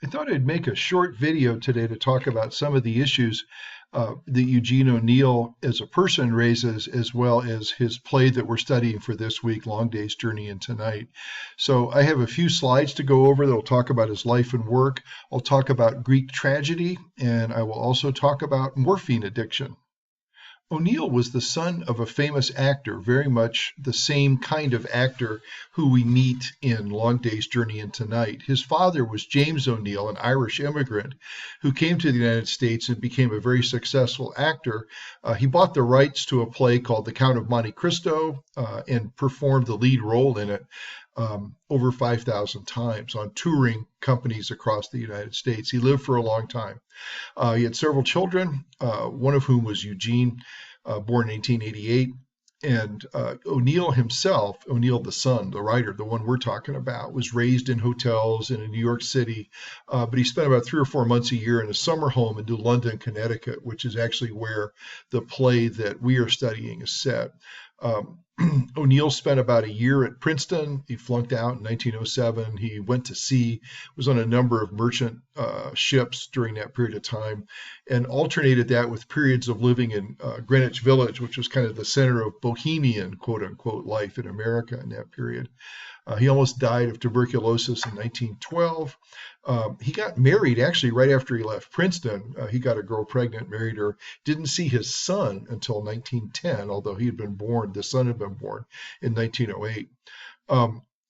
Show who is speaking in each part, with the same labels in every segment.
Speaker 1: I thought I'd make a short video today to talk about some of the issues that Eugene ONeill as a person raises, as well as his play that we're studying for this week, Long Day's Journey into Night. So I have a few slides to go over that will talk about his life and work. I'll talk about Greek tragedy, and I will also talk about morphine addiction. ONeill was the son of a famous actor, very much the same kind of actor who we meet in Long Day's Journey into Night. His father was James ONeill, an Irish immigrant who came to the United States and became a very successful actor. He bought the rights to a play called The Count of Monte Cristo and performed the lead role in it over 5,000 times on touring companies across the United States. He lived for a long time. He had several children, one of whom was Eugene, born in 1888. And ONeill himself, ONeill the son, the writer, the one we're talking about, was raised in hotels in New York City, but he spent about 3 or 4 months a year in a summer home in New London, Connecticut, which is actually where the play that we are studying is set. ONeill spent about a year at Princeton. He flunked out in 1907. He went to sea, was on a number of merchant ships during that period of time, and alternated that with periods of living in Greenwich Village, which was kind of the center of bohemian, quote unquote, life in America in that period. He almost died of tuberculosis in 1912. He got married actually right after he left Princeton. He got a girl pregnant, married her, didn't see his son until 1910, although he had been born, the son had been born in 1908.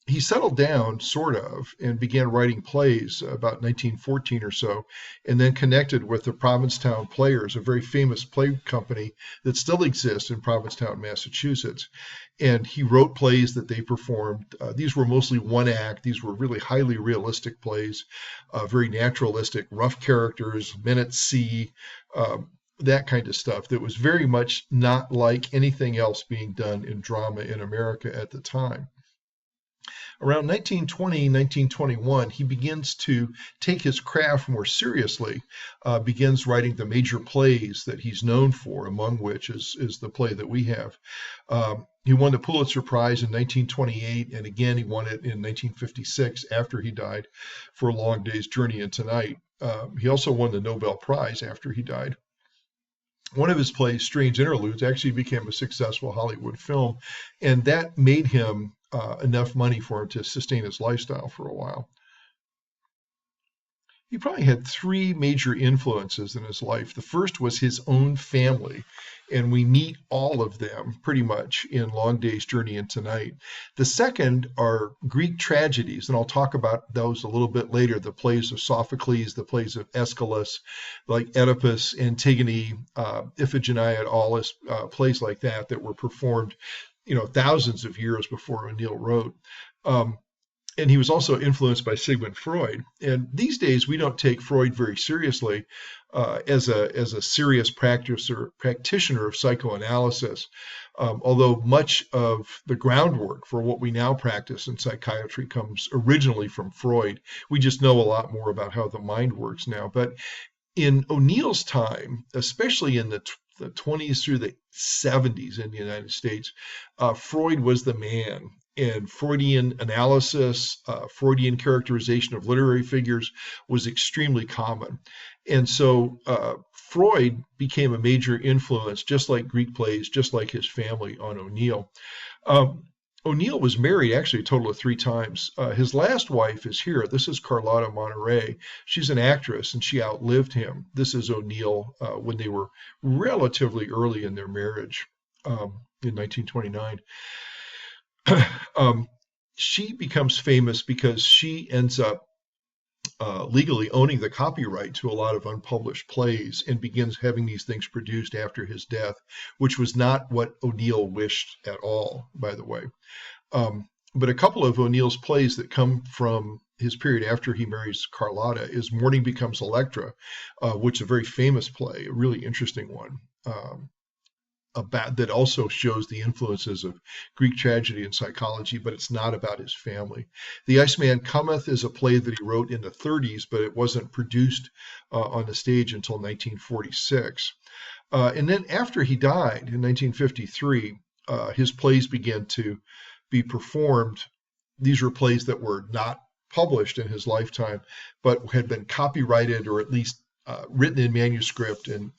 Speaker 1: He settled down, sort of, and began writing plays about 1914 or so, and then connected with the Provincetown Players, a very famous play company that still exists in Provincetown, Massachusetts. And he wrote plays that they performed. These were mostly one act. These were really highly realistic plays, very naturalistic, rough characters, men at sea, that kind of stuff that was very much not like anything else being done in drama in America at the time. Around 1920, 1921, he begins to take his craft more seriously, begins writing the major plays that he's known for, among which is the play that we have. He won the Pulitzer Prize in 1928, and again he won it in 1956 after he died for Long Day's Journey into Night. He also won the Nobel Prize after he died. One of his plays, Strange Interludes, actually became a successful Hollywood film, and that made him enough money for him to sustain his lifestyle for a while. He probably had 3 major influences in his life. The first was his own family, and we meet all of them pretty much in Long Day's Journey into Night. The second are Greek tragedies, and I'll talk about those a little bit later, the plays of Sophocles, the plays of Aeschylus, like Oedipus, Antigone, Iphigenia, Aulis, plays like that were performed thousands of years before ONeill wrote. And he was also influenced by Sigmund Freud. And these days, we don't take Freud very seriously as a serious practitioner of psychoanalysis, although much of the groundwork for what we now practice in psychiatry comes originally from Freud. We just know a lot more about how the mind works now. But in ONeill's time, especially in the 20s through the 70s in the United States, Freud was the man. And Freudian analysis, Freudian characterization of literary figures was extremely common. And so Freud became a major influence, just like Greek plays, just like his family, on ONeill. ONeill was married actually a total of 3 times. His last wife is here. This is Carlotta Monterey. She's an actress, and she outlived him. This is ONeill when they were relatively early in their marriage in 1929. She becomes famous because she ends up legally owning the copyright to a lot of unpublished plays and begins having these things produced after his death, which was not what ONeill wished at all, by the way. But a couple of ONeill's plays that come from his period after he marries Carlotta is Morning Becomes Electra, which is a very famous play, a really interesting one. That also shows the influences of Greek tragedy and psychology, but it's not about his family. The Iceman Cometh is a play that he wrote in the 30s, but it wasn't produced on the stage until 1946. And then after he died in 1953, his plays began to be performed. These were plays that were not published in his lifetime, but had been copyrighted or at least written in manuscript and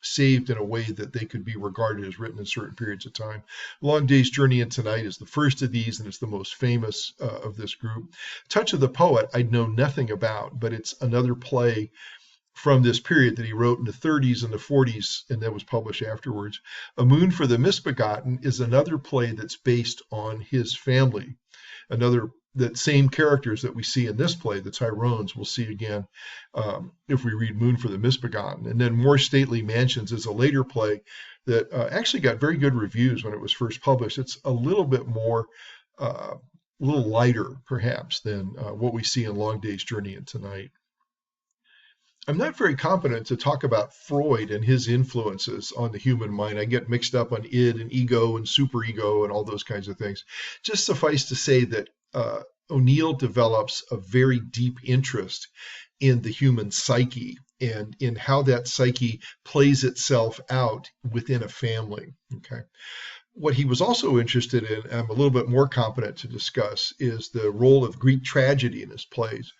Speaker 1: saved in a way that they could be regarded as written in certain periods of time. Long Day's Journey into Night is the first of these, and it's the most famous of this group. Touch of the Poet, I'd know nothing about, but it's another play from this period that he wrote in the 30s and the 40s, and that was published afterwards. A Moon for the Misbegotten is another play that's based on his family. That same characters that we see in this play, the Tyrones, we'll see again if we read Moon for the Misbegotten. And then More Stately Mansions is a later play that actually got very good reviews when it was first published. It's a little bit more, a little lighter, perhaps, than what we see in Long Day's Journey into Night. I'm not very competent to talk about Freud and his influences on the human mind. I get mixed up on id and ego and superego and all those kinds of things. Just suffice to say that O'Neill develops a very deep interest in the human psyche and in how that psyche plays itself out within a family. Okay. What he was also interested in, and I'm a little bit more competent to discuss, is the role of Greek tragedy in his plays.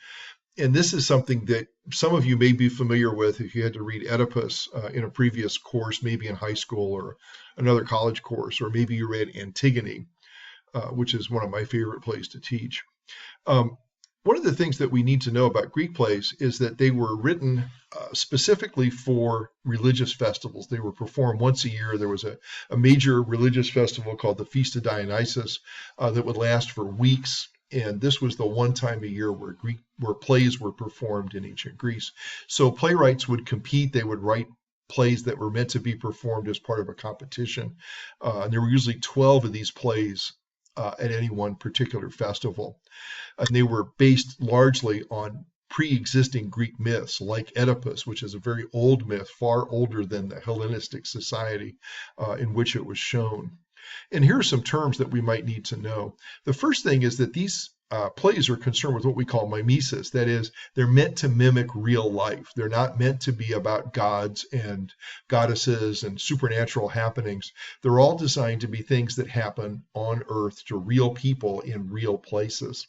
Speaker 1: And this is something that some of you may be familiar with if you had to read Oedipus in a previous course, maybe in high school or another college course, or maybe you read Antigone, which is one of my favorite plays to teach. One of the things that we need to know about Greek plays is that they were written specifically for religious festivals. They were performed once a year. There was a major religious festival called the Feast of Dionysus that would last for weeks. And this was the one time a year where plays were performed in ancient Greece. So playwrights would compete. They would write plays that were meant to be performed as part of a competition. And there were usually 12 of these plays at any one particular festival. And they were based largely on pre-existing Greek myths like Oedipus, which is a very old myth, far older than the Hellenistic society in which it was shown. And here are some terms that we might need to know. The first thing is that these plays are concerned with what we call mimesis. That is, they're meant to mimic real life. They're not meant to be about gods and goddesses and supernatural happenings. They're all designed to be things that happen on earth to real people in real places.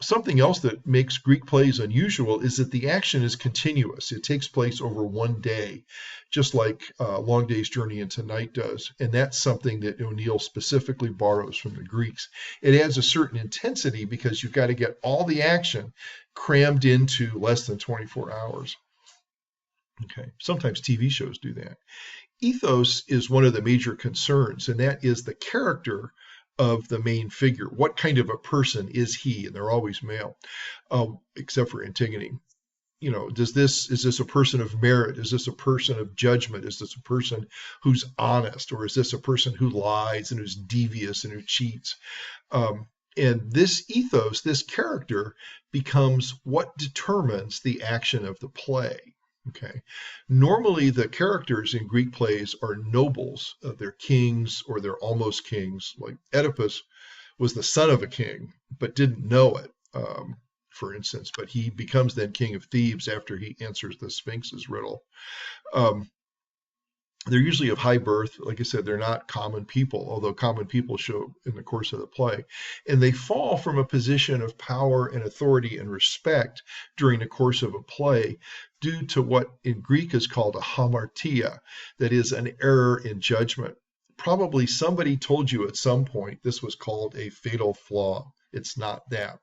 Speaker 1: Something else that makes Greek plays unusual is that the action is continuous. It takes place over one day, just like Long Day's Journey into Night does. And that's something that O'Neill specifically borrows from the Greeks. It adds a certain intensity because you've got to get all the action crammed into less than 24 hours. Okay, sometimes TV shows do that. Ethos is one of the major concerns, and that is the character of the main figure. What kind of a person is he? And they're always male, except for Antigone. You know, is this a person of merit? Is this a person of judgment? Is this a person who's honest? Or is this a person who lies and who's devious and who cheats? And this ethos, this character, becomes what determines the action of the play. Okay. Normally, the characters in Greek plays are nobles. They're kings or they're almost kings. Like Oedipus was the son of a king, but didn't know it, for instance. But he becomes then king of Thebes after he answers the Sphinx's riddle. They're usually of high birth. Like I said, they're not common people, although common people show in the course of the play. And they fall from a position of power and authority and respect during the course of a play due to what in Greek is called a hamartia, that is an error in judgment. Probably somebody told you at some point this was called a fatal flaw. It's not that.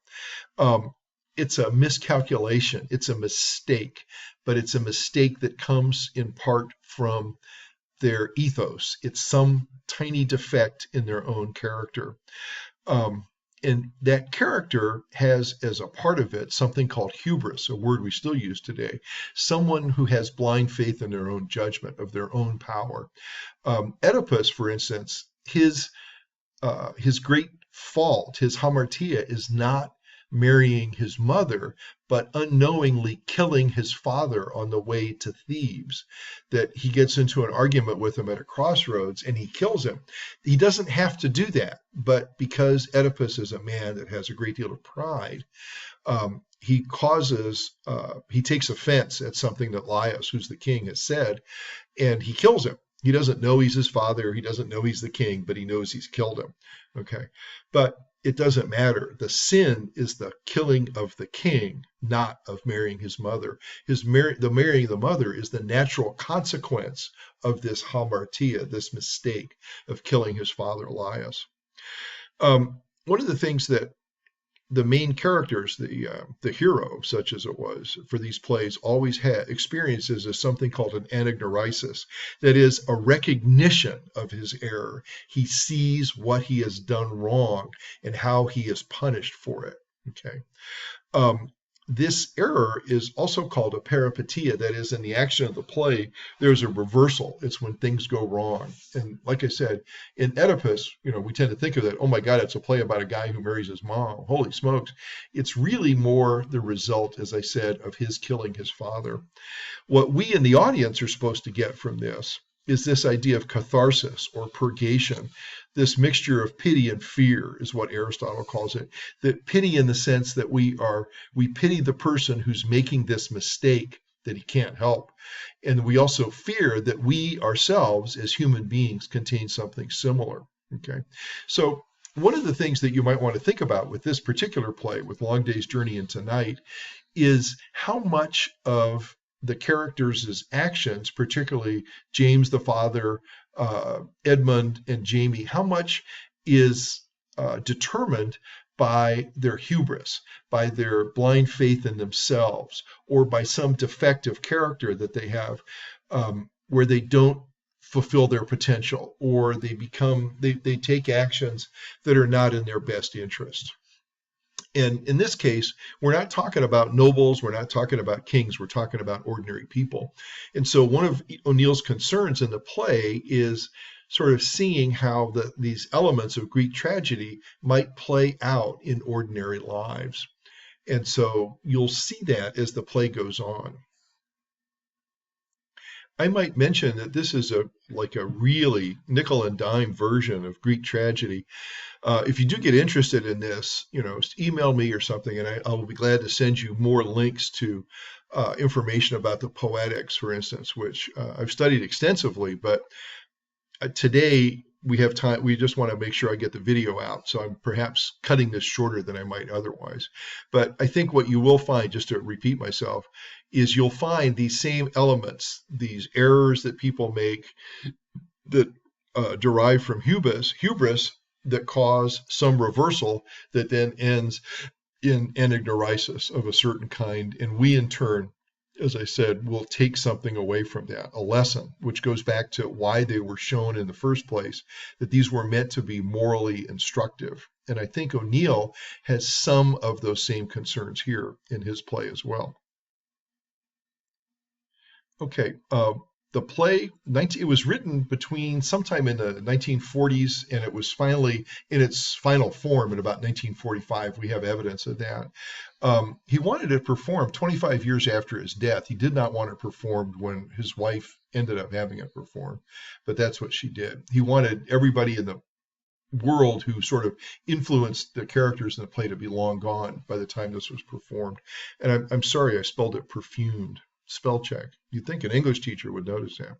Speaker 1: It's a miscalculation. It's a mistake, but it's a mistake that comes in part from their ethos. It's some tiny defect in their own character. And that character has as a part of it something called hubris, a word we still use today, someone who has blind faith in their own judgment, of their own power. Oedipus, for instance, his great fault, his hamartia, is not marrying his mother, but unknowingly killing his father on the way to Thebes. That he gets into an argument with him at a crossroads and he kills him. He doesn't have to do that, but because Oedipus is a man that has a great deal of pride, he takes offense at something that Laius, who's the king, has said, and he kills him. He doesn't know he's his father. He doesn't know he's the king, but he knows he's killed him. Okay. But it doesn't matter. The sin is the killing of the king, not of marrying his mother. The marrying the mother is the natural consequence of this hamartia, this mistake of killing his father Elias. One of the things that the main characters, the hero, such as it was for these plays, always experiences is something called an anagnorisis. That is a recognition of his error. He sees what he has done wrong and how he is punished for it. Okay. This error is also called a peripetia. That is, in the action of the play, there's a reversal. It's when things go wrong. And like I said, in Oedipus, we tend to think of that, oh my God, it's a play about a guy who marries his mom. Holy smokes. It's really more the result, as I said, of his killing his father. What we in the audience are supposed to get from this is this idea of catharsis or purgation. This mixture of pity and fear is what Aristotle calls it. That pity in the sense that we pity the person who's making this mistake that he can't help. And we also fear that we ourselves as human beings contain something similar. Okay. So one of the things that you might want to think about with this particular play, with Long Day's Journey into Night, is how much of the characters' actions, particularly James the father, Edmund and Jamie, how much is determined by their hubris, by their blind faith in themselves, or by some defective character that they have, where they don't fulfill their potential, or they take actions that are not in their best interest. And in this case, we're not talking about nobles, we're not talking about kings, we're talking about ordinary people. And so one of O'Neill's concerns in the play is sort of seeing how these elements of Greek tragedy might play out in ordinary lives. And so you'll see that as the play goes on. I might mention that this is like a really nickel and dime version of Greek tragedy. If you do get interested in this, email me or something, and I will be glad to send you more links to information about the poetics, for instance, which I've studied extensively. But today we have time. We just want to make sure I get the video out. So I'm perhaps cutting this shorter than I might otherwise. But I think what you will find, just to repeat myself, is you'll find these same elements, these errors that people make that derive from hubris that cause some reversal that then ends in anagnorisis of a certain kind. And we, in turn, as I said, will take something away from that, a lesson, which goes back to why they were shown in the first place, that these were meant to be morally instructive. And I think O'Neill has some of those same concerns here in his play as well. Okay, the play, it was written between sometime in the 1940s, and it was finally in its final form in about 1945. We have evidence of that. He wanted it performed 25 years after his death. He did not want it performed when his wife ended up having it performed, but that's what she did. He wanted everybody in the world who sort of influenced the characters in the play to be long gone by the time this was performed. And I'm sorry I spelled it perfumed. Spell check. You'd think an English teacher would notice that.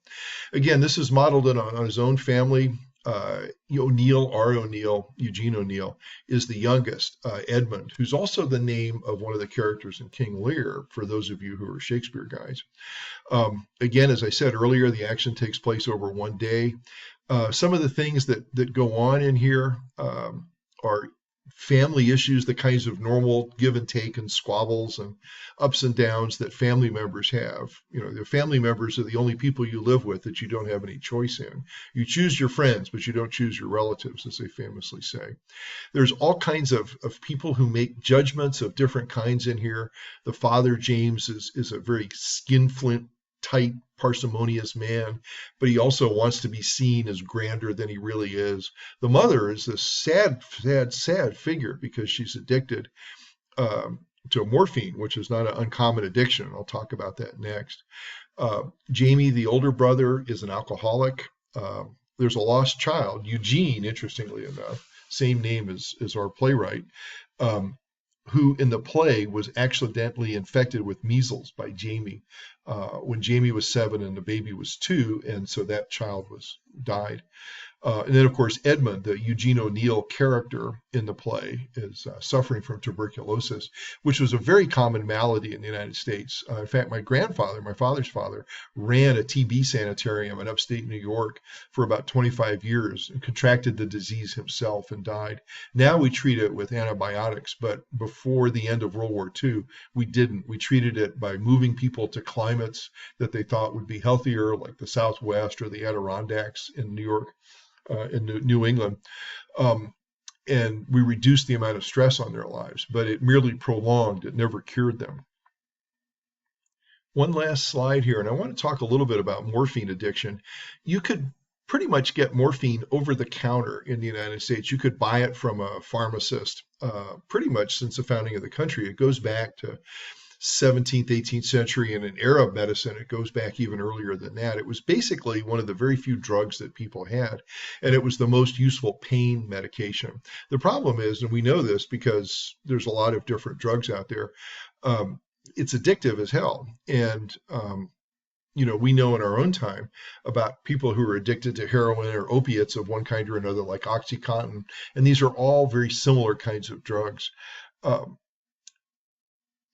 Speaker 1: Again, this is modeled on his own family. O'Neill, R. O'Neill, Eugene ONeill, is the youngest. Edmund, who's also the name of one of the characters in King Lear, for those of you who are Shakespeare guys. Again, as I said earlier, the action takes place over one day. Some of the things that go on in here are family issues, the kinds of normal give and take and squabbles and ups and downs that family members have. The family members are the only people you live with that you don't have any choice in. You choose your friends, but you don't choose your relatives, as they famously say. There's all kinds of people who make judgments of different kinds in here. The father, James, is a very skinflint, tight, parsimonious man, but he also wants to be seen as grander than he really is. The mother is this sad figure because she's addicted to morphine, which is not an uncommon addiction. I'll talk about that next. Jamie, the older brother, is an alcoholic. There's a lost child, Eugene, interestingly enough, same name as our playwright, who in the play was accidentally infected with measles by Jamie when Jamie was 7 and the baby was 2, and so that child died. And then, of course, Edmund, the Eugene ONeill character in the play, is suffering from tuberculosis, which was a very common malady in the United States. In fact, my grandfather, my father's father, ran a TB sanitarium in upstate New York for about 25 years and contracted the disease himself and died. Now we treat it with antibiotics, but before the end of World War II, we didn't. We treated it by moving people to climates that they thought would be healthier, like the Southwest or the Adirondacks in New York. In New England, and we reduced the amount of stress on their lives, but it merely prolonged, it never cured them. One last slide here, and I want to talk a little bit about morphine addiction. You could pretty much get morphine over the counter in the United States. You could buy it from a pharmacist pretty much since the founding of the country. It goes back to 17th, 18th century, and in Arab medicine, it goes back even earlier than that. It was basically one of the very few drugs that people had, and it was the most useful pain medication. The problem is, and we know this because there's a lot of different drugs out there, it's addictive as hell. And we know in our own time about people who are addicted to heroin or opiates of one kind or another, like OxyContin, and these are all very similar kinds of drugs.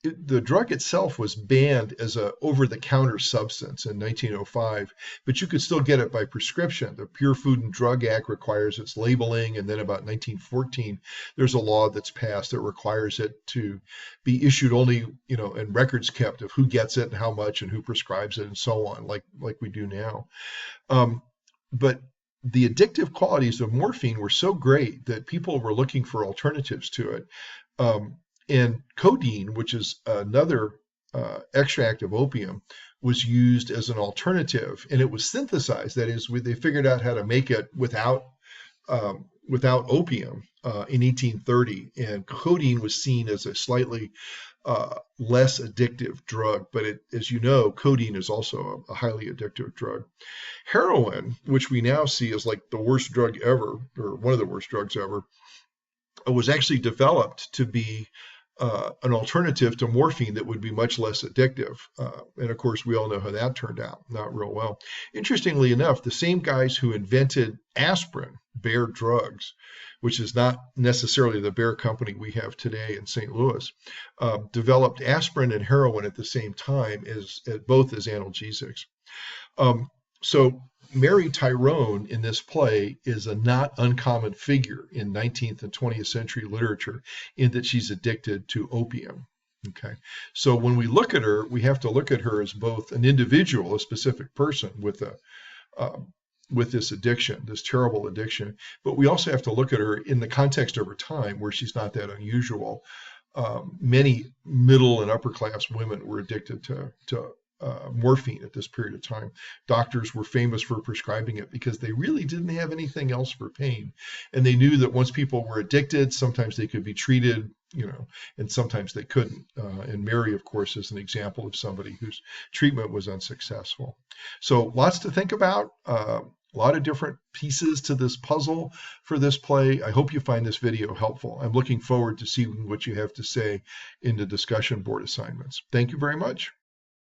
Speaker 1: The drug itself was banned as a over-the-counter substance in 1905, but you could still get it by prescription. The Pure Food and Drug Act requires its labeling, and then about 1914, there's a law that's passed that requires it to be issued only, and records kept of who gets it and how much and who prescribes it and so on, like we do now. But the addictive qualities of morphine were so great that people were looking for alternatives to it. And codeine, which is another extract of opium, was used as an alternative, and it was synthesized. That is, they figured out how to make it without opium in 1830, and codeine was seen as a slightly less addictive drug. But as you know, codeine is also a highly addictive drug. Heroin, which we now see as like the worst drug ever, or one of the worst drugs ever, was actually developed to be an alternative to morphine that would be much less addictive. And of course, we all know how that turned out, not real well. Interestingly enough, the same guys who invented aspirin, Bayer Drugs, which is not necessarily the Bayer company we have today in St. Louis, developed aspirin and heroin at the same time, both as analgesics. So Mary Tyrone in this play is a not uncommon figure in 19th and 20th century literature in that she's addicted to opium. Okay, so when we look at her, we have to look at her as both an individual, a specific person with this addiction, this terrible addiction, but we also have to look at her in the context of her time where she's not that unusual. Many middle and upper class women were addicted to morphine at this period of time. Doctors were famous for prescribing it because they really didn't have anything else for pain. And they knew that once people were addicted, sometimes they could be treated, and sometimes they couldn't. And Mary, of course, is an example of somebody whose treatment was unsuccessful. So lots to think about. A lot of different pieces to this puzzle for this play. I hope you find this video helpful. I'm looking forward to seeing what you have to say in the discussion board assignments. Thank you very much.